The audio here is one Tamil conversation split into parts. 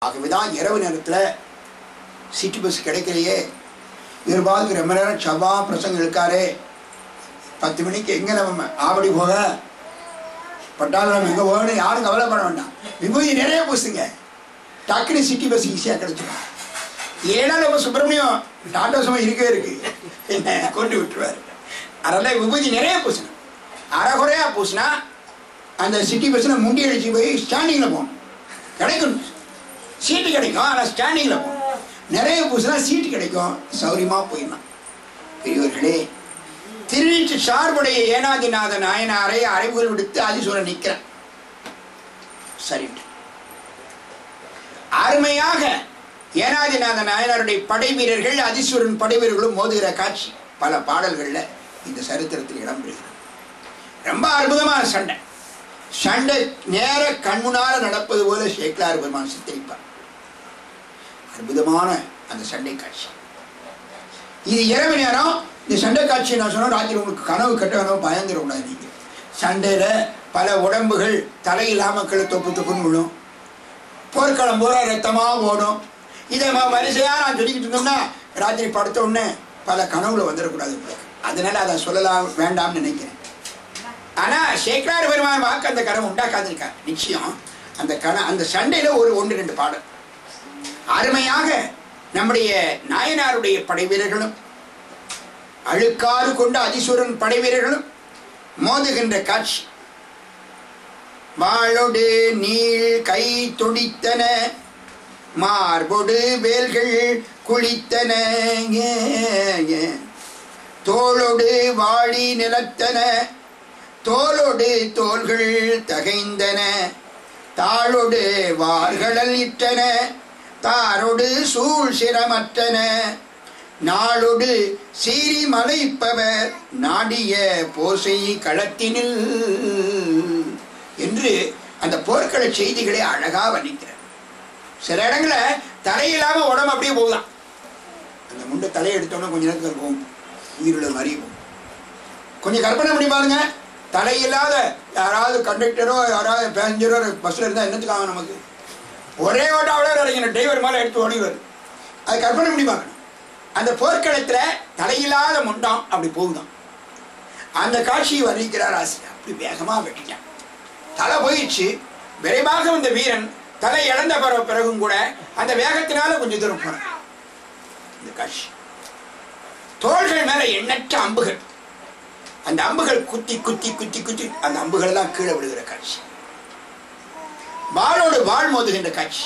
ஆகவேதான் இரவு நேரத்தில் சிட்டி பஸ் கிடைக்கலையே, இருபாதுக்கு ரொம்ப நேரம் சபா பிரசங்கம் இருக்காரு, 10 மணிக்கு எங்கே நம்ம ஆவடி போக பட்டாளம் எங்கே போகணும் யாரும் கவலைப்பட வேண்டாம். விபூதி நிறைய பூசுங்க, டக்குனு சிட்டி பஸ் ஈஸியாக கிடைச்சிடும். ஏன்னா நம்ம சுப்பிரமணியம் டாட்டா சும்மா இருக்கவே இருக்கு, என்ன கொண்டு விட்டுருவார். அதெல்லாம் விபூதி நிறைய பூசணும். அரைகுறையாக பூசினா அந்த சிட்டி பஸ்ஸில் முண்டி அடிச்சு போய் ஸ்டாண்டிங்கில் போகணும், கிடைக்கும் சீட்டு கிடைக்கும். ஆனால் ஸ்டாண்டிங்கில் போகணும். நிறைய பூசினா சீட்டு கிடைக்கும், சௌரியமாக போயிடலாம். பெரியவர்களே, திருநீற்று சார்புடைய ஏனாதிநாத நாயனாரை அறைவுகள் விடுத்து அதிசூரன் நிற்கிறான். சரி, அருமையாக ஏனாதிநாத நாயனாருடைய படை வீரர்கள் அதிசூரன் படை வீரர்களும் மோதுகிற காட்சி பல பாடல்கள்ல இந்த சரித்திரத்தில் இடம்பெறுகிறது. ரொம்ப அற்புதமான சண்டை. சண்டை நேர கண்முனால நடப்பது போல சேக்கிழார் பெருமான் சித்தரிப்பார். அற்புதமான அந்த சண்டை காட்சி. இது இரவு நேரம். இந்த சண்டை காட்சியை நான் சொன்ன ராத்திரி உங்களுக்கு கனவு கட்ட கனவு பயந்துடக்கூடாது. நீங்க சண்டையில பல உடம்புகள் தலையில்லாம கீழே தொப்பு தொப்புன்னு விழும், போர்க்களம் பூரா ரத்தமா ஓடும். இதை வரிசையா நான் சொல்லிக்கிட்டு இருந்தோம்னா ராத்திரி படுத்த உடனே பல கனவுல வந்துடக்கூடாது. அதனால அதை சொல்லலாம் வேண்டாம்னு நினைக்கிறேன். ஆனா சேக்கிழார் பெருமான் வாக்கு அந்த கனவு உண்டாக்காதிருக்கார் நிச்சயம். அந்த சண்டையில ஒரு 1-2 பாடல் அருமையாக நம்முடைய நாயனாருடைய படை வீரர்களும் அழுக்காறு கொண்ட அதிசூரன் படை வீரர்களும் மோதுகின்ற காட்சி. வாளொடு நீள் கை துடித்தன, மார்பொடு வேல்கள் குளித்தன, தோளொடு வாழி நிலத்தன, தோளொடு தோள்கள் தகைந்தன, தாளொடு வார்களல் இட்டன, தாரொடு சூழ் சிரமற்றன, நாளொடு சீரி மலைப்பவர் நாடிய போசை களத்தினில் என்று அந்த போர்க்கள செய்திகளை அழகா வர்ணிக்கிறார். சில இடங்கள தலையில்லாம உடம்பு அப்படியே போகுதான். அந்த முண்டை தலையை எடுத்தோம்னா கொஞ்ச நேரத்தில் இருக்கும், உயிருள்ள மாதிரி இருக்கும். கொஞ்சம் கற்பனை பண்ணி பாருங்க, தலையில்லாத யாராவது கண்டக்டரோ யாராவது பேசஞ்சரோ பஸ்ல இருந்தா என்னத்துக்காக நமக்கு ஒரே ஓட்டாவோட இறங்கின டிரைவர் மேலே எடுத்து ஓடிவார். அது கற்பனை பண்ணி பார்க்கணும். அந்த போர்க்களத்துல தலையில்லாத முண்டம் அப்படி போகுதான். அந்த காட்சியை வர்ணிக்கிறார் ஆசிரியர். அப்படி வேகமா வெட்டிட்டான், தலை போயிடுச்சு. விரைவாக வந்த வீரன் தலை இழந்த பிறகும் கூட அந்த வேகத்தினால கொஞ்சம் தூரம் போனான். இந்த காட்சி தோள்கள் மேல எண்ணற்ற அம்புகள், அந்த அம்புகள் குத்தி குத்தி குத்தி குத்தி அந்த அம்புகள் எல்லாம் கீழே விடுகிற காட்சி. வாளோடு வாழ் மோதுகின்ற காட்சி.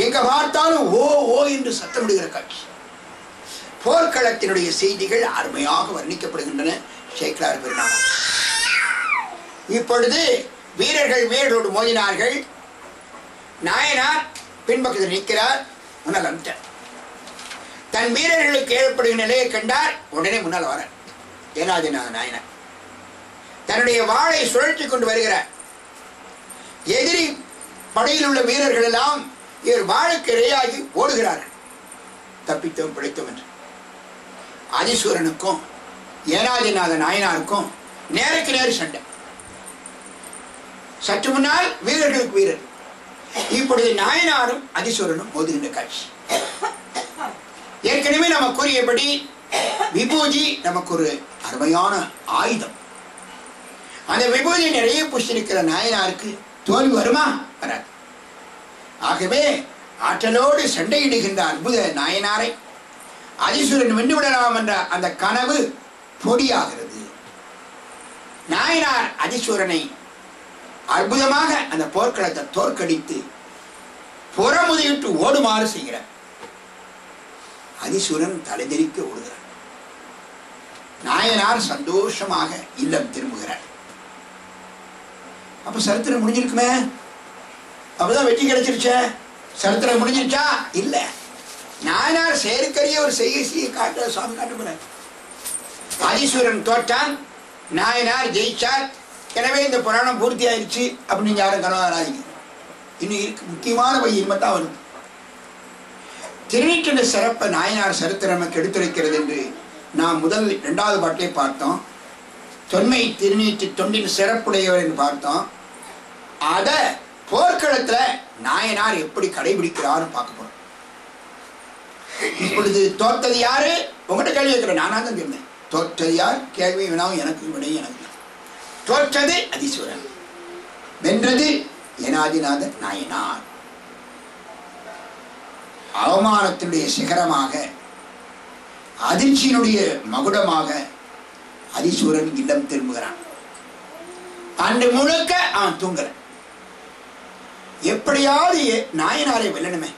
எங்க பார்த்தாலும் ஓ ஓ என்று சத்தமிடுகிற காட்சி. போர்க்களத்தினுடைய செய்திகள் அருமையாக வர்ணிக்கப்படுகின்றன சேக்கிழார் பெருமான். இப்பொழுது வீரர்களோடு மோதினார்கள். நாயனார் பின்பக்கத்தில் நிற்கிறார், முன்னால் வந்துட்டார். தன் வீரர்களுக்கு ஏற்படுகிற நிலையை கண்டார், உடனே முன்னால் வர ஏனாதிநாத நாயனார் தன்னுடைய வாளை சுழற்றி கொண்டு வருகிறார். எதிரி படையில் உள்ள வீரர்கள் எல்லாம் இவர் வாளுக்கு இரையாகி ஓடுகிறார்கள், தப்பித்தோம் பிழைத்தோம் என்று. அதிசூரனுக்கும் ஏனாதிநாத நாயனாருக்கும் நேருக்கு நேர் சண்டை. சற்று முன்னால் வீரர்களுக்கு வீரர், இப்பொழுது நாயனாரும் அதிசூரனும் மோதுகின்ற காட்சி. ஏற்கனவே நம்ம கூறியபடி விபூதி நமக்கு ஒரு அருமையான ஆயுதம். அந்த விபூதி நிறைய புஷ்டிருக்கிற நாயனாருக்கு தோல்வி வருமா? வராது. ஆகவே ஆற்றலோடு சண்டையிடுகின்ற அற்புத நாயனாரை அதிசூரன் வென்றுவிடலாம் என்ற அந்த கனவு பொடியாகிறது. நாயனார் அதிசூரனை அற்புதமாக அந்த போர்க்களத்தை தோற்கடித்து புறமுதியிட்டு ஓடுமாறு செய்கிறார். அதிசூரன் தலைதெறிக்க ஓடுகிறார். நாயனார் சந்தோஷமாக இல்லம் திரும்புகிறார். அப்ப சரித்திரம் முடிஞ்சிருக்குமே, அப்பதான் வெற்றி கிடைச்சிருச்ச, சரித்திரம் முடிஞ்சிருச்சா? இல்ல, நாயனார் செயற்கரிய ஒரு செய்ய காட்ட சுவாமி காட்டுகிறார். அதிசூரன் தோற்றான், நாயனார் ஜெயிச்சார். எனவே இந்த புராணம் பூர்த்தி ஆயிடுச்சு அப்படின்னு யாரும் கனவாராதீங்க. இன்னும் இருக்கு முக்கியமான இன்பத்தான் வரும். திருநீற்றின் சிறப்பை நாயனார் சரித்திரம் நமக்கு எடுத்துரைக்கிறது என்று நாம் முதல் 2வது பாட்டை பார்த்தோம். தொன்மை திருநீற்று தொண்டின் சிறப்புடையவர் என்று பார்த்தோம். அத போர்க்களத்துல நாயனார் எப்படி கடைபிடிக்கிறார் பார்க்க போறோம். இப்பொழுது தோற்றது யாரு? உங்கள்கிட்ட கேள்வி வைக்கிறேன். நானா தான் சொன்னேன். தோற்றது யார்? கேள்வி வேணாவும் எனக்கு விட எனக்கு. தோற்றது அதீஸ்வரன், வென்றது ஏனாதிநாத நாயனார். அவமானத்தினுடைய சிகரமாக, அதிர்ச்சியினுடைய மகுடமாக அதீஸ்வரன் இல்லம் திரும்புகிறான். அன்று முழுக்க அவன் தூங்கல. எப்படியாவது நாயனாரை வெல்லணுமே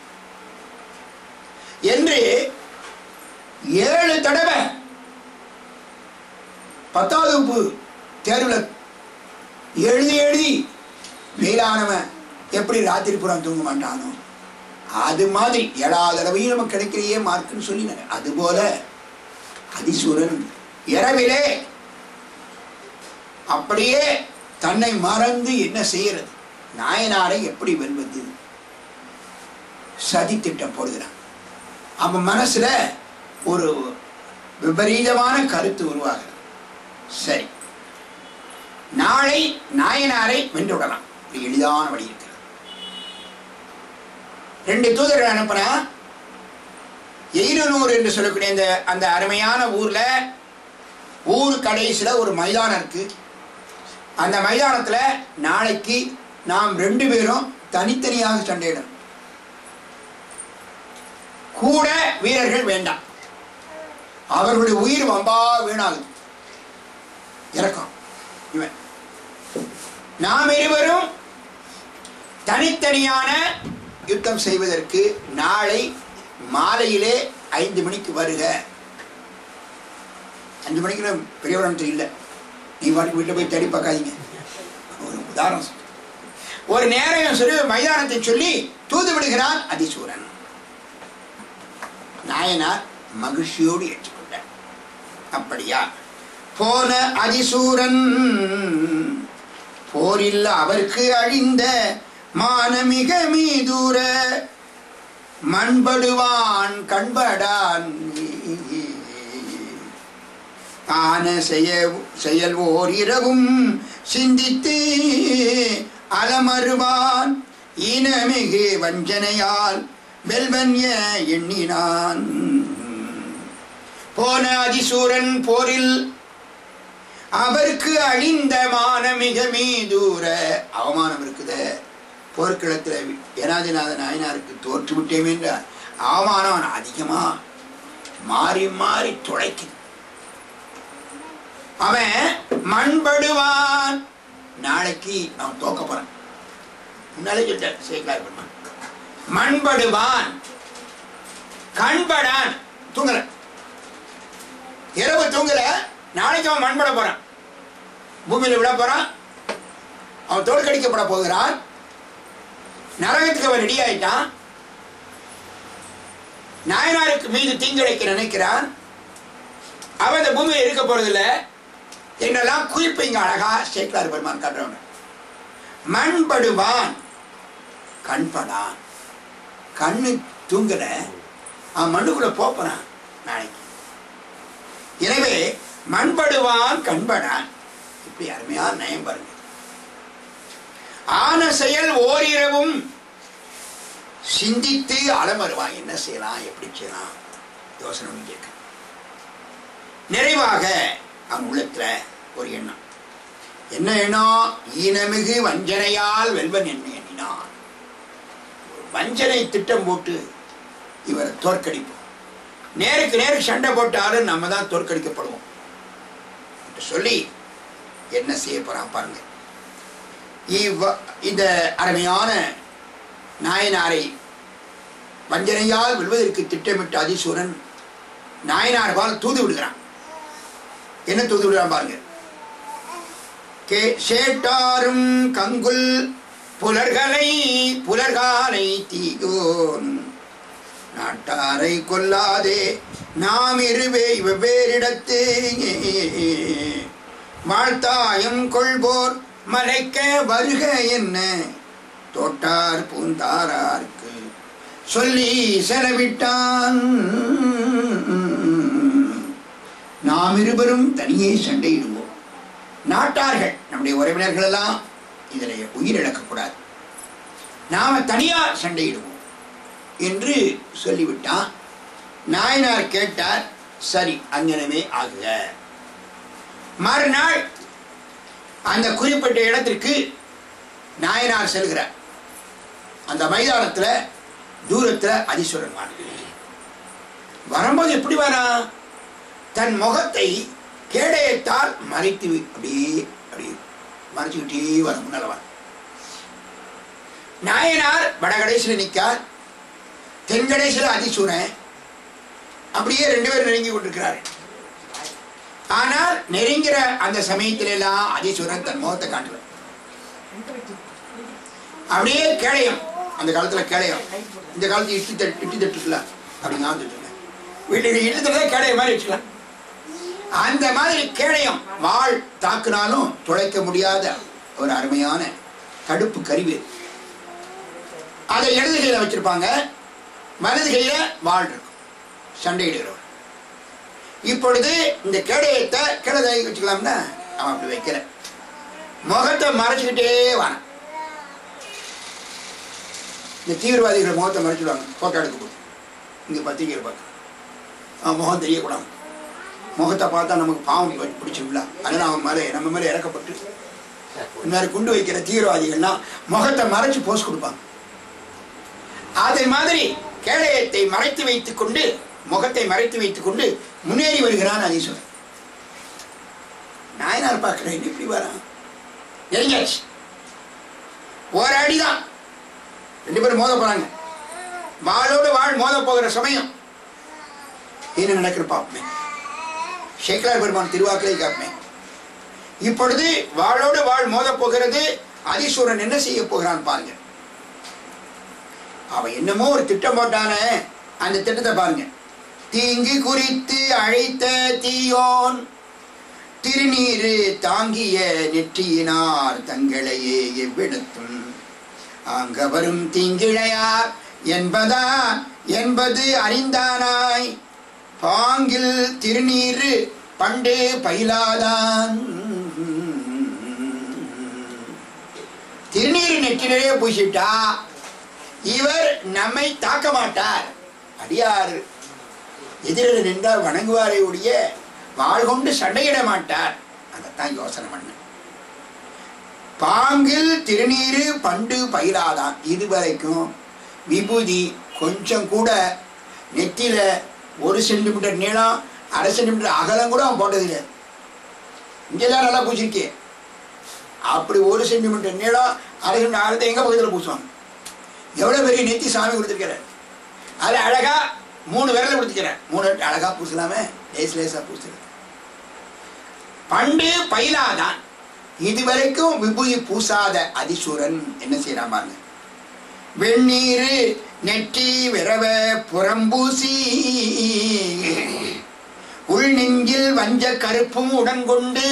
என்று 7 தடவை 10வது வகுப்பு தேர்வுல எழுதி எழுதி வெயிலானவன் எப்படி ராத்திரி புறம் தூங்க மாட்டானோ அது மாதிரி 7வது தடவையும் நமக்கு கிடைக்கிறையே மார்க்குன்னு சொல்லினாங்க. அதுபோல அதீஸ்வரன் இரவிலே அப்படியே தன்னை மறந்து என்ன செய்யறது, நாயனாரை எப்படி வெல்வது சதி திட்டம் போடுகிறான். அவன் மனசுல ஒரு விபரீதமான கருத்து உருவாகிறது. சரி, நாளை நாயனாரை வென்று விடலாம். எளிதான வழி இருக்கிறது. 2 தூதர்கள் அனுப்புனா, எயிரனூர் என்று சொல்லக்கூடிய அந்த அருமையான ஊர்ல ஊர் கடைசியில ஒரு மைதானம் இருக்கு. அந்த மைதானத்துல நாளைக்கு நாம் 2 பேரும் தனித்தனியாக சண்டையிடணும். கூட வீரர்கள் வேண்டாம். அவர்களுடைய உயிர் வம்பா வீணாகுது. இறக்கம் இவன். நாம் இருவரும் தனித்தனியான யுத்தம் செய்வதற்கு நாளை மாலையிலே 5 மணிக்கு வருக. 5 மணிக்கு பெரியவரம் இல்லை. நீ வாட்டி வீட்டில் போய் தேடி பார்க்காதீங்க. ஒரு உதாரணம், ஒரு நேரம் சொல்லி மைதானத்தை சொல்லி தூது விடுகிறான் அதீஸ்வரன். நாயனார் மகிழ்ச்சியோடு ஏற்றுக்கொண்டார். அப்படியா? போன அதீசூரன் போரில் அவருக்கு அழிந்த மானமிக மீதூர மண்படுவான் கண்படான் ஆன செயல் ஓர் இரவும் சிந்தித்து அலமருவான் ஈனமிகு வஞ்சனையால் வெல்வன்ய எண்ணினான். போன அதீசூரன் போரில் அவருக்கு அழிந்த மானமிக மீதூர அவமானம் இருக்குது. போர்க்களத்தில் ஏனாதிநாத நாயனாருக்கு தோற்று விட்டேன் என்ற அவமானம் அதிகமா மாறி மாறி துளைக்குது. அவன் மண்படுவான். நாளைக்கு அவன் தோக்க போறான். முன்னாலே சொல்லிட்டார். மண்படுவான் கண்படான். தூங்கல, இரவு தூங்கல. நாளைக்கு அவன் மண்பட போறான், பூமியில விட போறான். அவன் தோற்கடிக்கப்பட போகிறான். நரகத்துக்கு அவன் ரெடி ஆயிட்டான். நாயனாருக்கு மீது தீங்கிழைக்க நினைக்கிறான். அவன் இந்த பூமியில் இருக்க போறதில்லை என்றெல்லாம் குறிப்பு இங்க அழகா சேக்கலார் பெருமான் காட்டுறவங்க. மண்படுவான் கண்படான். கண்ணு தூங்கல, அவன் மண்ணுக்குள்ள போறான் நாளைக்கு. எனவே மண்படுவான் கண்படான். இப்படி அருமையான நயம் பாருங்க. ஆன செயல் ஓரிரவும் சிந்தித்து அலமருவான். என்ன செய்யலாம், எப்படி செய்யலாம் யோசனை கேட்க. நிறைவாக அவன் உள்ளத்துல ஒரு எண்ணம். என்ன எண்ணம்? ஈனமிகு வஞ்சனையால் வெல்வன் என்ன எண்ணினான். வஞ்சனை திட்டம் போட்டு இவரை தோற்கடிப்போம். நேருக்கு நேருக்கு சண்டை போட்டாலும் நம்ம தான் தோற்கடிக்கப்படுவோம் சொல்லி என்ன செய்ய போறான் பாருங்க. இந்த அருமையான நாயனாரை வஞ்சனையால் வெல்வதற்கு திட்டமிட்ட அதீஸ்வரன் நாயனார் பால் தூது விடுகிறான். என்ன தூது விடுறான் பாருங்க. சேட்டாரும் கங்குல் புலர்காலை தீகோன் நாட்டாரை கொல்லாதே நாம் இருவே வெவ்வேறிடத்து வாழ்த்தாயம் கொள்வோர் மலைக்க வருக என்ன தோட்டார் பூந்தாரார்க்கு சொல்லி செலவிட்டான். நாம் இருவரும் தனியே சண்டையிடுவோம். நாட்டார்கள் நம்முடைய உறவினர்கள் எல்லாம் இதில் உயிரிழக்கக்கூடாது. நாம தனியா சண்டையிடுவோம் என்று சொல்லிவிட்டான். நாயனார் கேட்டார். சரி, அங்கனமே ஆகுக. மறுநாள் அந்த குறிப்பிட்ட இடத்திற்கு நாயனார் செல்கிறார். அந்த மைதானத்துல தூரத்துல அதீஸ்வரன் வரும்போது எப்படி வரா? தன் முகத்தை கேடயத்தால் மறைத்து அப்படியே அப்படியே மறைச்சுக்கிட்டே வர முன்னால வர. நாயனார் வடகடேசில நிற்கார், தென்கடேசில அதீஸ்வரன். அப்படியே 2 பேரும் நெருங்கி கொண்டிருக்கிறார். ஆனால் நெருங்கிற அந்த சமயத்தில எல்லாம் அதீஸ்வரன் தன் முகத்தை காட்டுவார். அப்படியே கேடயம், அந்த காலத்துல கேடயம், இந்த காலத்து இட்டு தட்டுல அப்படி ஞாபகம் வீட்டுக்கு இட்டு கேடயம் மாதிரி வச்சுக்கலாம். அந்த மாதிரி கேடயம் வாள் தாக்குனாலும் துளைக்க முடியாத ஒரு அருமையான தடுப்பு கருவி. அதை இடது கையில வச்சிருப்பாங்க, வலது கையில வாள் இருக்கும் சண்டையிடுகிறவர். இப்பொழுது இந்த கேடயத்தை கிழதை வச்சுக்கலாம்னா அவன் அப்படி வைக்கிற முகத்தை மறைச்சுக்கிட்டே வான. இந்த தீவிரவாதிகளை முகத்தை மறைச்சிடுவாங்க போட்டோ எடுக்க போது. இங்க பத்திரிகையில் பார்க்க அவன் முகம் தெரியக்கூடாது. முகத்தை பார்த்தா நமக்கு பாவம் பிடிச்சிடல. அதனால அவன் மேலே நம்ம மேலே இறக்கப்பட்டு இந்நேரம் குண்டு வைக்கிற தீவிரவாதிகள்லாம் முகத்தை மறைச்சு போஸ் கொடுப்பாங்க. அதே மாதிரி கேடயத்தை மறைத்து வைத்துக் கொண்டு முகத்தை மறைத்து வைத்துக் கொண்டு முன்னேறி வருகிறான் அதீஸ்வரன். நாயனார் பார்க்கிறேன் எப்படி வரான். எரிஞ்சாச்சு, ஒரு அடிதான். 2 பேரும் மோத போறாங்க. வாளோடு வாழ் மோத போகிற சமயம் என்ன நடக்கிற பாப்பமே. சேக்கலார் பெருமான் திருவாக்களை காப்பமே. இப்பொழுது வாளோடு வாழ் மோத போகிறது. அதீஸ்வரன் என்ன செய்ய போகிறான் பாருங்க. அவன் என்னமோ ஒரு திட்டம் போட்டான, அந்த திட்டத்தை பாருங்க. தீங்கு குறித்து அழைத்த தீயோன் திருநீரு தாங்கிய நெற்றியினார் தங்களையே எவ்விடத்தும் அங்க வரும் தீங்கிழையார் என்பது அறிந்தானாய் பாங்கில் திருநீரு பண்டு பயிலாதான். திருநீரு நெற்றிலே பூசிட்டா இவர் நம்மை தாக்க மாட்டார். அடியார் எதிரில் நின்றால் வணங்குவாரை உடைய வாழ் கொண்டு சண்டையிட மாட்டார். அதைத்தான் யோசனை பண்ண. பாங்கில் திருநீரு பண்டு பயிலாதான். இதுவரைக்கும் விபூதி கொஞ்சம் கூட நெத்தியில 1 சென்டிமீட்டர் நீளம் 1/2 சென்டிமீட்டர் அகலம் கூட அவன் போட்டதில்லை. இங்கெல்லாம் நல்லா பூச்சிருக்கே. அப்படி 1 சென்டிமீட்டர் நீளம் 1/2 சென்டிமீட்டர் அகலத்தை எங்க பக்கத்தில் பூசுவாங்க. எவ்வளவு பெரிய நெத்தி சாமி கொடுத்துருக்கிறார். அது அழகா 3 விரல கொடுத்துக்கிறேன். 3 அழகா பூசலாமே, லேசா பூசுறது. பண்டு பயிலாதான். இதுவரைக்கும் விபூதி பூசாத அதீஸ்வரன் என்ன செய்யறான் பாருங்க. வெந்நீரு நெற்றி விரவ புறம்பூசி உள் நெஞ்சில் வஞ்ச கருப்பும் உடன் கொண்டு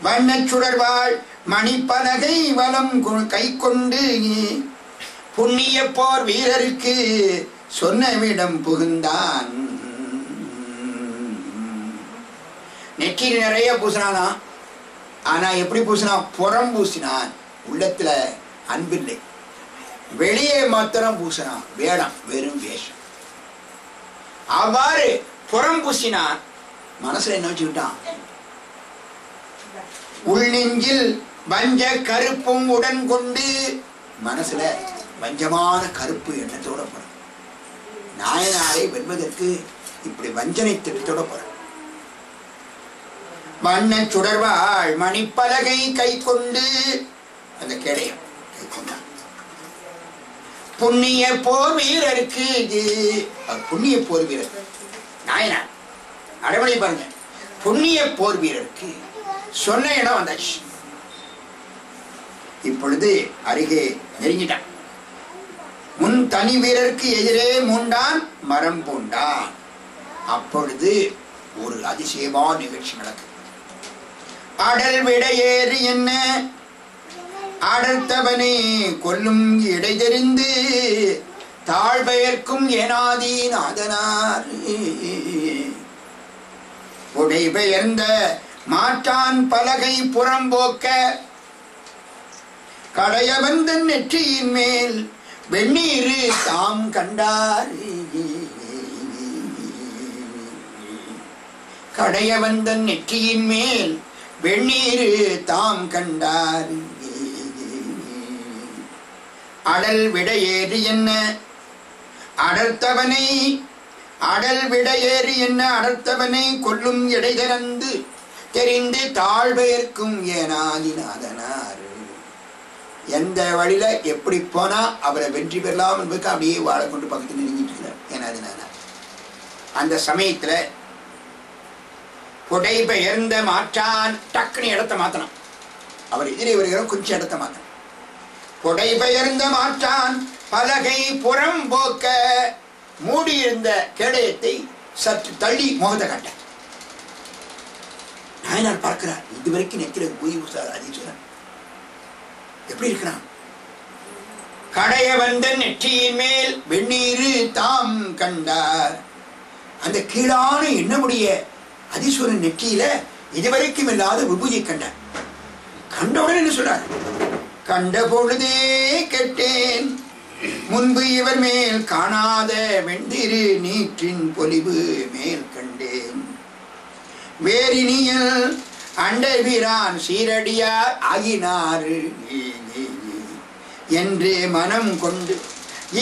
வண்ண சுடர்வாள் மணிப்பலகை வலம் கை கொண்டு புண்ணிய போர் வீரருக்கு சொன்னவிடம் புகுந்தான். நெற்றியில் நிறைய பூசினானா. ஆனா எப்படி பூசினான்? புறம் பூசினான். உள்ளத்துல அன்பில்லை. வெளியே மாத்திரம் பூசினான். வேடம், வெறும் வேஷம். அவ்வாறு புறம் பூசினான். மனசுல என்ன வச்சுக்கிட்டான்? உள் நெஞ்சில் வஞ்ச கருப்பும் உடன் கொண்டு, மனசுல வஞ்சமான கருப்பு எண்ணத்தோட போறான். நாயனாரை வெல்வதற்கு இப்படி வஞ்சனை திட்டத்தோட போறான். வண்ண சுடர்வாள் மணிப்பலகை கை கொண்டு, அந்த கேடயம் கை கொண்டான். புண்ணிய போர் வீரருக்கு, புண்ணிய போர் வீரர் நாயனார் அடைமொழி பாருங்க. புண்ணிய போர் வீரருக்கு சொன்ன இடம் வந்தாச்சு. இப்பொழுது அருகே நெருங்கிட்டான். முன் தனி வீரருக்கு எதிரே மூண்டான் மரம் பூண்டான். அப்பொழுது ஒரு அதிசயமான நிகழ்ச்சி நடக்குது. அடல் விடையேறி என்ன அடர்த்தவனை கொல்லும் இடை தெரிந்து தாழ்பெயர்க்கும் ஏனாதி நாதனார் உடை பெயர்ந்த மாற்றான் பலகை புறம்போக்க கடையவந்தன் நெற்றியின் மேல் வெந்நீர் தாம் கண்டார். கடையவந்தன் நெற்றியின் மேல் வெந்நீர் தாம் கண்டார். அடல் விடையேறி என்ன அடர்த்தவனை அடல் விடையேறி என்ன அடர்த்தவனை கொல்லும் எடை திறந்து தெரிந்து தாழ்வேற்கும் ஏனாதிநாதனார். எந்த வழியில எப்படி போனா அவரை வெற்றி பெறலாம் என்பதுக்கு அப்படியே வாழை கொண்டு பக்கத்தில் நெருங்கிட்டு இருக்கிறார் ஏனாதிநாதனார். அந்த சமயத்துல புடை பெயர்ந்த மாற்றான் டக்குனு இடத்த மாத்தணும். அவர் எதிரே வருகிற கொஞ்சம் இடத்த மாத்தணும். புடை பெயர்ந்த மாற்றான் பலகை புறம் போக்க மூடியிருந்த கேடயத்தை சற்று தள்ளி முகத்தை காட்ட நாயனார் பார்க்கிறார். இதுவரைக்கும் நெத்தில போய் அதீஸ்வரன் எப்படி இருக்கிறான்? கடைய வந்த நெற்றியின் மேல் வெந்நீர் தாம் கண்டார். அந்த கீழான எண்ணமுடைய அதீஸ்வரன் நெற்றியில இதுவரைக்கும் இல்லாத விபூதி கண்டார். கண்டவுடன் என்ன சொல்றார்? கண்ட பொழுதே கேட்டேன் முன்பு இவர் மேல் காணாத வெண்திரு நீற்றின் பொலிவு மேல் கண்டேன். வேரினியல் அண்டவீரான் சீரடியார் ஆகினார் என்று மனம் கொண்டு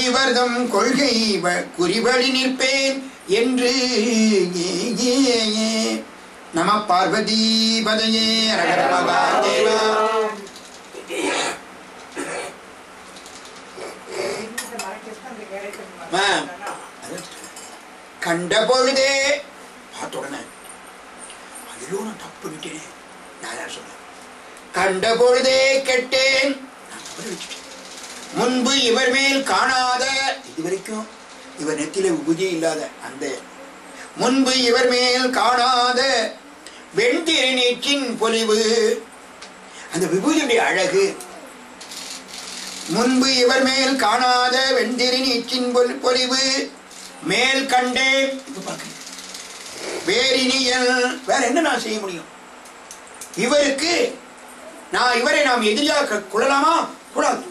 இவர்தம் கொள்கை குறிவழி நிற்பேன் என்று. நம பார்வதி பதையே அரகர மகாதேவா. கண்ட பொழுதே பார்த்த உடனே அதிலோ நான் தப்பு விட்டேன். நான் சொல்ல கண்ட பொழுதே கேட்டேன் முன்பு இவர் மேல் காணாத இதுவரைக்கும் இவர் நெத்தில விபூதி இல்லாத அந்த முன்பு இவர் மேல் காணாத வெண்திரு நீற்றின் பொலிவு அந்த விபூதியுடைய அழகு. முன்பு இவர் மேல் காணாத வெண்திரு நீற்றின் பொலிவு மேல் கண்டேன். வேறினியல் வேற என்ன நான் செய்ய முடியும்? இவரை நாம் எதிரியாக கொள்ளலாமா? கூடாது.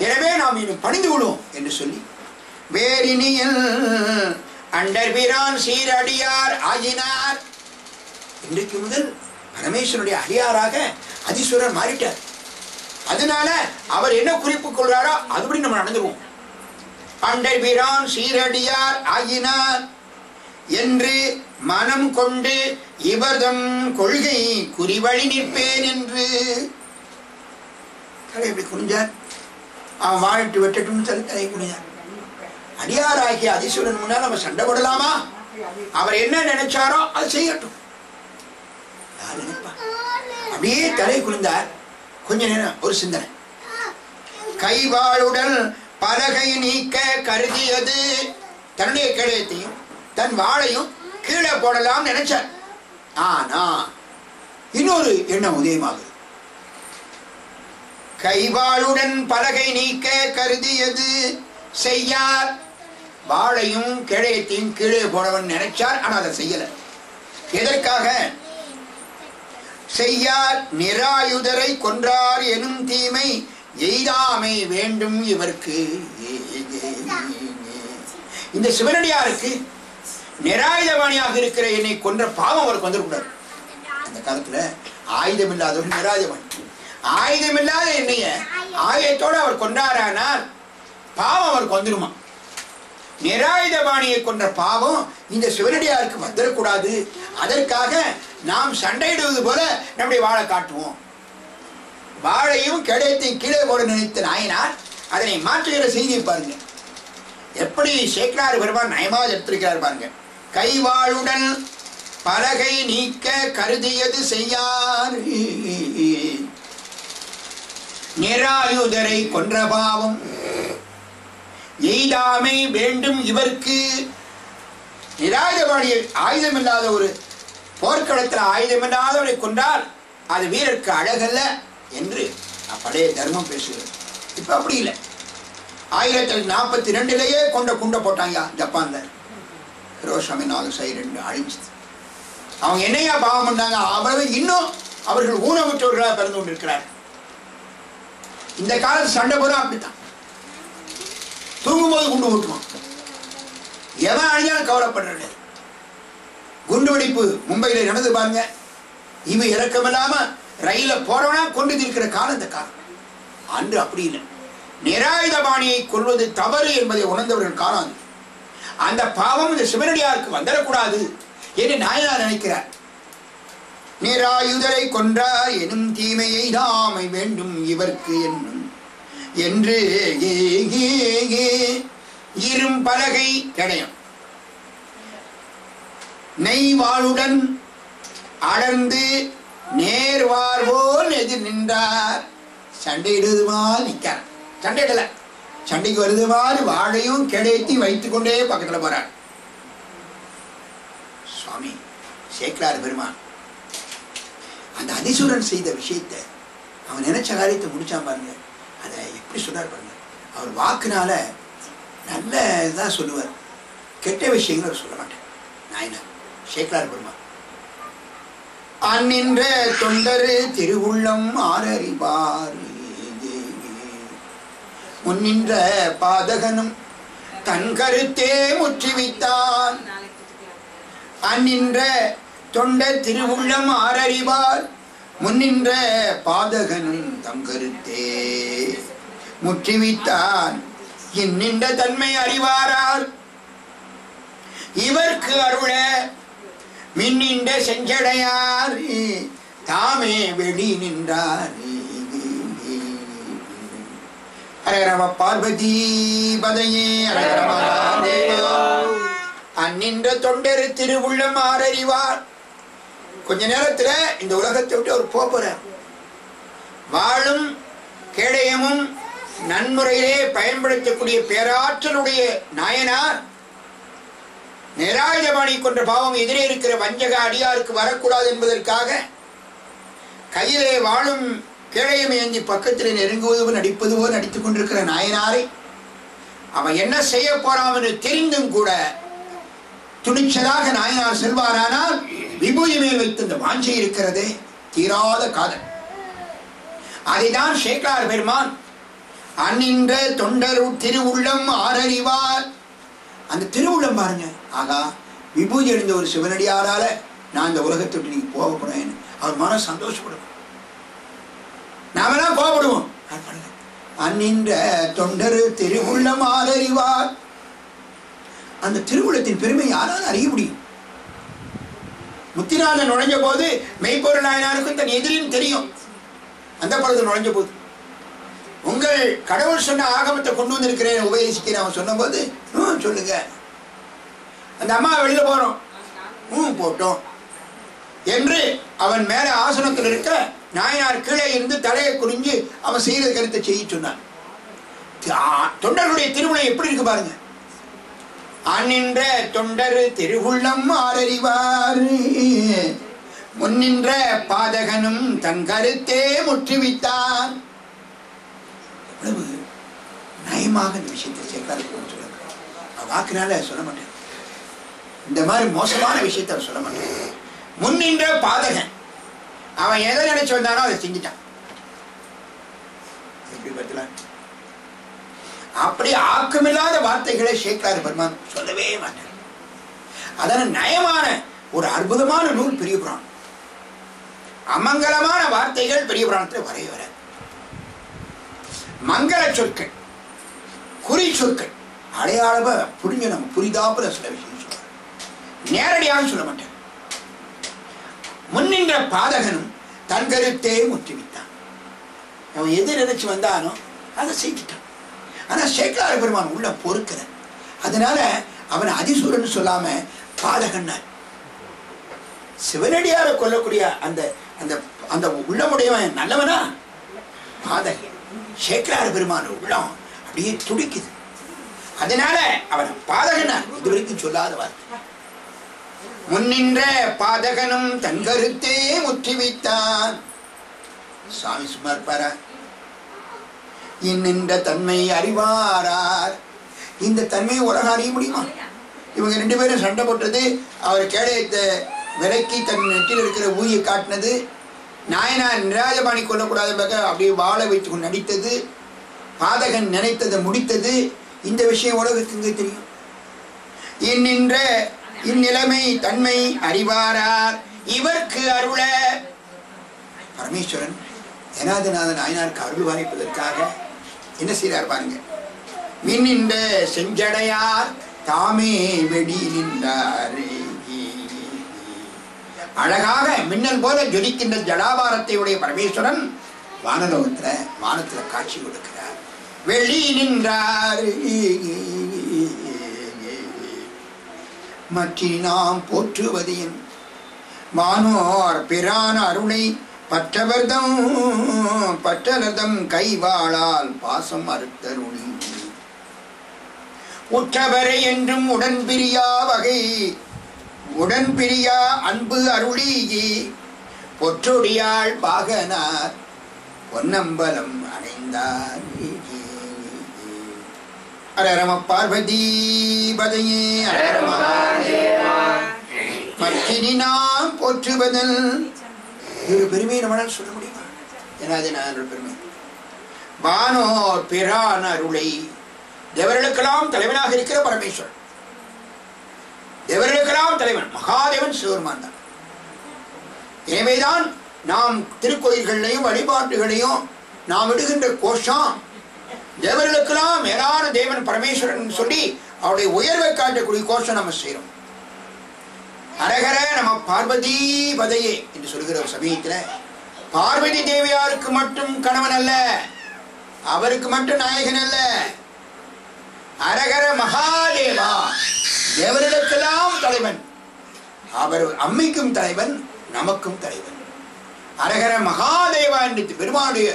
எனவே நாம் இன்னும் பணிந்து கொள்வோம் என்று சொல்லி வேறினியல் அண்டர்பிரான் சீரடியார் ஆகினார். இன்றைக்கு முதல் பரமேஸ்வரனுடைய அடியாராக அதீஸ்வரர் மாறிட்டார். அதனால அவர் என்ன குறிப்பு கொள்றாரோ அதுபடி நம்ம நடந்துருவோம். அண்டர்பிரான் சீரடியார் ஆகினார் என்று மனம் கொண்டு இவர்தம் கொள்கை குறிவழி நிற்பேன் என்று தலை எப்படி குனிஞ்சார். அவன் வாழ்த்து வெட்டட்டும் தலை குனிஞ்சார். அடியாராகிய அதீஸ்வரன் முன்னால் நம்ம சண்டை போடலாமா? அவர் என்ன நினைச்சாரோ அது செய்யட்டும். யார் நினைப்பா? அப்படியே தலை குனிந்தார். கொஞ்ச நேரம் ஒரு சிந்தனை. கைவாளுடன் பலகை நீக்க கருதியது தன்னுடைய கேடயத்தையும் தன் வாளையும் கீழே போடலாம் நினைச்சார். ஆனா இன்னொரு எண்ணம் உதயமாகுது. கைவாளுடன் பலகை நீக்க கருதியது செய்யார். வாளையும் கேடயத்தையும் கீழே போடவன் நினைச்சார். ஆனா அதை செய்யல. எதற்காக? செய்யார் நிராயுதரை கொன்றார் எனும் தீமை எய்தாமை வேண்டும் இவருக்கு. இந்த சிவனடியாருக்கு நிராயுதபாணியாக இருக்கிற என்னை கொன்ற பாவம் அவருக்கு வந்துடக்கூடாது. அந்த காலத்துல ஆயுதம் இல்லாதவர் நிராயுதபாணி. ஆயுதம் இல்லாத என்னைய ஆயுதத்தோடு அவர் கொண்டாரானால் பாவம் அவருக்கு வந்துடுமா? நிராயுதபாணியை கொன்ற பாவம் இந்த சிவனடியாருக்கு வந்துடக்கூடாது. அதற்காக நாம் சண்டையிடுவது போல நம்முடைய வாழை காட்டுவோம். வாழையும் கேடயத்தையும் கீழே போட நினைத்த நாயனார் அதனை மாற்றுகிற செய்தியை பாருங்க. எப்படி சேக்கரார் பெருமான் நயமாக எடுத்திருக்கிறார் பாருங்க. கைவாளுடன் பலகை நீக்க கருதியது செய்யார். நிராயுதரை கொன்ற பாவம் எய்தாமை வேண்டும் இவருக்கு. நிராயுதபாணியை ஆயுதம் இல்லாத ஒரு போர்க்களத்தில் ஆயுதம் இல்லாதவரை கொண்டால் அது வீரருக்கு அழகல்ல என்று பழைய தர்மம் பேசுகிறது. இப்ப அப்படி இல்லை. 1942 கொண்ட குண்டை போட்டாங்க ஜப்பான்ல. ஹிரோஷிமா நாகசாகி 2 அழிஞ்சது. அவங்க என்னையா பாவம் பண்ணாங்க? அவ்வளவு இன்னும் அவர்கள் ஊனமுற்றவர்களாக பிறந்து கொண்டிருக்கிறார். இந்த காலத்து சண்டை போறோம் அப்படித்தான். தூங்கும்போது குண்டு விட்டுருவான். எவன் அழிஞ்சாலும் கவலைப்படுறது. குண்டு வெடிப்பு மும்பையில் நடந்து பாருங்க. இவன் இறக்கமில்லாம ரயில போறவனா கொண்டு இருக்கிற காலம் இந்த காலம். அன்று அப்படி இல்லை. நிராயுதபாணியை கொள்வது தவறு என்பதை உணர்ந்தவர்கள் காலம். அந்த பாவம் இந்த சிவனடியாருக்கு வந்துடக்கூடாது என்று நாயனார் நினைக்கிறார். நிராயுதரை கொன்றார் எனும் தீமையை தாமை வேண்டும் இவர்க்கு என்னும் என்று இரும் பலகை கிடையும் நெய்வாளுடன் அடர்ந்து நேர்வார்வோல் எதிர் நின்றார். சண்டையிடுதுமா நிற்கிறார். சண்டையிடல, சண்டைக்கு வருதுமாறு வாழையும் கிடைத்தி வைத்துக் கொண்டே பக்கத்துல போறார். சுவாமி சேக்கிழார் பெருமான் அந்த அதிசூரன் செய்த விஷயத்தை அவன் நினைச்ச காரியத்தை முடிச்சான் பாருங்க. அதை எப்படி சொன்னார் பாருங்க. அவர் வாக்குனால நல்ல இதான் சொல்லுவார், கெட்ட விஷயங்கள் அவர் சொல்ல மாட்டார். நாயனார் சேக்கிழார் பெருமான் அந்நின்ற தொண்டரு திருவுள்ளம் ஆரறிவார் முன்னின்ற பாதகனும் தன் கருத்தே முற்றிவித்தான். அந்நின்ற தொண்டர் திருவுள்ளம் ஆரறிவார் முன்னின்ற பாதகனும் தம் கருத்தே முற்றிவித்தான். இன்னின்ற தன்மை அறிவாரார் இவர்க்கு அருள மின்னின்ற செஞ்சடையார் தாமே வெளி நின்றார். ஹரஹர பார்வதி பதையே அந்நின்ற தொண்டரு திருவுள்ளம் ஆரறிவார். கொஞ்ச நேரத்துல இந்த உலகத்தை விட்டு அவர் போறார். வாழும் கேடயமும் நன்முறையிலே பயன்படுத்தக்கூடிய பேராற்றலுடைய நாயனார் நிராயுதபாணி கொன்ற பாவம் எதிரே இருக்கிற வஞ்சக அடியாருக்கு வரக்கூடாது என்பதற்காக கையிலே வாழும் கேடயம் ஏந்தி பக்கத்தில் நெருங்குவது போல் நடிப்பது போல் நடித்துக் கொண்டிருக்கிற நாயனாரை அவன் என்ன செய்ய போறான் என்று தெரிந்தும் கூட துணிச்சலாக நாயனார் செல்வாரானால் விபூதி மேல் வைத்து இந்த வாஞ்சை இருக்கிறதே தீராத காதல். அதைதான் சேக்கிழார் பெருமான் அந்நின்ற தொண்டரு திருவுள்ளம் ஆரறிவார். அந்த திருவுள்ளம் பாருங்க, ஆகா விபூதி அடைந்த ஒரு சிவனடியாரால நான் இந்த உலகத்தை விட்டு நீங்க போகக்கூடாது. அவர் மன சந்தோஷப்படும். நாமெல்லாம் கோபப்படுவோம். அந்நின்ற தொண்டரு திருவுள்ளம் ஆரறிவார். அந்த திருவுள்ளத்தின் பெருமை யாராலும் அறிய முடியும். முத்திநாதன் நுழைஞ்ச போது மெய்ப்பொருள் நாயனாருக்கும் தன் எதிரின்னு தெரியும். அந்த பொழுது நுழைஞ்ச போது உங்கள் கடவுள் சொன்ன ஆகமத்தை கொண்டு வந்திருக்கிறேன் உபதேசிக்கிறேன் அவன் சொன்ன போது சொல்லுங்க. அந்த அம்மா வெளியில போறோம் போட்டோம் என்று அவன் மேல ஆசனத்தில் இருக்க நாயனார் கீழே இருந்து தலையை குனிஞ்சு அவன் செய்த கருத்தை செய்ய சொன்னான். தொண்டர்களுடைய திருவிழா எப்படி இருக்கு பாருங்க. அந்நின்ற தொண்டரு திருவுள்ளம் ஆரறிவார் முன்னின்ற பாதகனும் தன் கருத்தே முற்றுவித்தான். எவ்வளவு நயமாக இந்த விஷயத்தை சேர்க்காது சொல்லுங்க. வாக்குனால சொல்ல மாட்டேன். இந்த மாதிரி மோசமான விஷயத்தை அவர் சொல்ல மாட்டேன். முன்னின்ற பாதகன் அவன் எதை நினைச்சு வந்தானோ அதை செஞ்சுட்டான். எப்படி பத்தல அப்படி ஆக்கமில்லாத வார்த்தைகளை சேக்கிழார் பெருமான் சொல்லவே மாட்டார். அதன நயமான ஒரு அற்புதமான நூல் பெரிய புராணம். அமங்கலமான வார்த்தைகள் பெரிய புராணத்தில் வரைய வர மங்கள சொற்கள் குறி சொற்கள் அடையாளமா புரிஞ்ச நம்ம புரிதாப்புல சில விஷயம் சொல்ற நேரடியாக சொல்ல மாட்டேன். முன்னின்ற பாதகனும் தன் கருத்தே முற்றுவித்தான். அவன் எது நினைச்சு வந்தானோ அதை செய்துட்டான். ஆனா சேக்கிழார் பெருமான் உள்ள பொறுக்கிற அதனால அவன் அதிசூரன் சொல்லாம பாதகன்னார். சிவனடியார கொல்லக்கூடிய அந்த அந்த அந்த உள்ளமுடையவன் நல்லவனா பாதகன். சேக்கிழார் பெருமான் உள்ளம் அப்படியே துடிக்குது. அதனால அவன் பாதகனார் இதுவரைக்கும் சொல்லாத வார்த்தை. முன்னின்ற பாதகனும் தன் கருத்தே முற்றுவித்தான். சுவாமி சும்மா இருப்பாரா? இன்னின்ற தன்மை அறிவாரார். இந்த தன்மையை உலகம் அறிய முடியுமா? இவங்க ரெண்டு பேரும் சண்டை போட்டது, அவர் கேடயத்தை விலக்கி தன் நெற்றில் இருக்கிற ஊயை காட்டினது, நாயனார் நிராஜபாணி கொல்லக்கூடாத அப்படியே வாழ வைத்து நடித்தது, பாதகன் நினைத்ததை முடித்தது. இந்த விஷயம் உலகத்துக்கு தெரியும். இன்னின்ற இந்நிலைமை தன்மை அறிவாரார் இவர்க்கு அருள. பரமேஸ்வரன் ஏனாதிநாத நாயனாருக்கு அருள் வாய்ப்பதற்காக என்ன செய்யறார் பாருங்க. மின்னின்ற செஞ்சடையார் தாமே வெடி நின்றாரே. அழகாக மின்னல் போல ஜொலிக்கின்ற ஜடாபாரத்தை உடைய பரமேஸ்வரன் வானத்துல காட்சி கொடுக்கிறார். வெளி நின்றார் மற்றி நாம் போற்றுவதின் வானோர் பிரான் அருளை பற்றவர்தம் கைவாளால் பாசம் அறுத்தருளி உற்றவரை என்றும் உடன்பிரியா அன்பு அருளி பொற்றொடியாள் பாகனார் பொன்னம்பலம் அடைந்தார். அரரம பார்வதி பதையே மற்றினி நாம் போற்றுவதல். ஒரு பெருமையை நம்மளால் சொல்ல முடியுமா? ஏனாதிநாதர் பெருமை. வானோர் பிரான் அருளை, தேவர்களுக்கெல்லாம் தலைவனாக இருக்கிற பரமேஸ்வரன், தேவர்களுக்கெல்லாம் தலைவன் மகாதேவன் சிவருமான் தான். எனவேதான் நாம் திருக்கோயில்களையும் வழிபாட்டுகளையும் நாம் விடுகின்ற கோஷம் தேவர்களுக்கெல்லாம் மேலான தேவன் பரமேஸ்வரன் சொல்லி அவருடைய உயர்வை காட்டக்கூடிய கோஷம் நம்ம செய்யறோம். அரகர நம்ம பார்வதி பதையே என்று சொல்கிற ஒரு சமயத்துல பார்வதி தேவியாருக்கு மட்டும் கணவன் அல்ல, அவருக்கு மட்டும் நாயகன் அல்ல. அரகர மகாதேவா தேவர்களுக்கெல்லாம் தலைவன், அவர் அம்மைக்கும் தலைவன், நமக்கும் தலைவன். அரகர மகாதேவா என்று பெருமானுடைய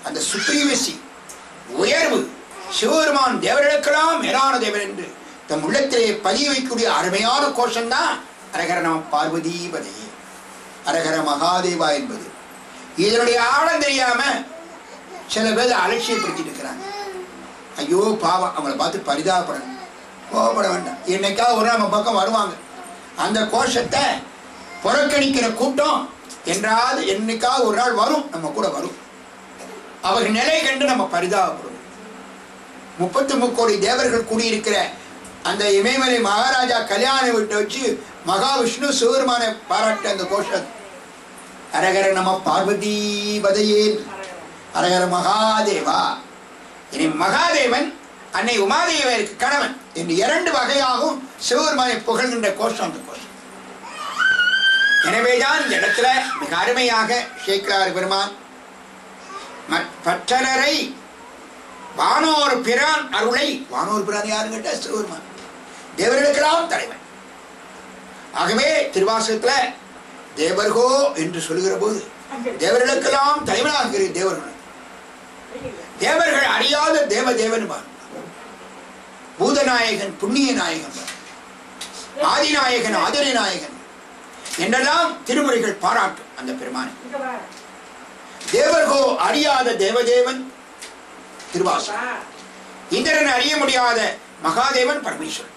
அந்த சுப்ரீமசி உயர்வு, சிவபெருமான் தேவர்களுக்கெல்லாம் மேலான தேவன் என்று தம் உள்ளத்திலே பதிய வைக்கக்கூடிய அருமையான கோஷம் தான் அரகர நம பார்வதி பதையே, அரகர மகாதேவா என்பது. இதனுடைய ஆழம் தெரியாம சில பேர் அலட்சியப்படுத்திட்டு இருக்கிறாங்க. ஐயோ பாவம், அவங்களை பார்த்து பரிதாபப்படணும், கோபப்பட வேண்டாம். என்னைக்காவது ஒரு நம்ம பக்கம் வருவாங்க. அந்த கோஷத்தை புறக்கணிக்கிற கூட்டம் என்றாவது என்னைக்காவது ஒரு நாள் வரும், நம்ம கூட வரும். அவர்கள் நிலை கண்டு நம்ம பரிதாபப்படுவோம். 33 கோடி தேவர்கள் கூடியிருக்கிற அந்த இமயமலை மகாராஜா கல்யாண வீட்டை வச்சு மகாவிஷ்ணு சிவபெருமானை பாராட்ட அந்த கோஷம் அரகர நம பார்வதி பதையே, அரகர மகாதேவா. இனி மகாதேவன் அன்னை உமாதேவியருக்கு கணவன் என்று 2 வகையாகவும் சிவபெருமானை புகழ்கின்ற கோஷம் அந்த கோஷம். எனவேதான் இந்த இடத்துல மிக அருமையாக சேக்கிழார் பெருமான் பற்றலரை வானோர் பிரான் அருளை, வானோர் பிரான் யாருன்னு கேட்ட சிவபெருமான் தேவர்களுக்கெல்லாம் தலைவன். ஆகவே திருவாசகத்துல தேவர்கோ என்று சொல்லுகிற போது தேவர்களுக்கெல்லாம் தலைவனாக தேவர்கள், தேவர்கள் அறியாத தேவன், பூதநாயகன் புண்ணிய நாயகன், ஆதிநாயகன் ஆதிரை நாயகன் என்றெல்லாம் திருமுறைகள் பாராட்டும் அந்த பெருமானை. தேவர்கோ அறியாத தேவதேவன் திருவாசகம், இந்திரன் அறிய முடியாத மகாதேவன் பரமேஸ்வரன்.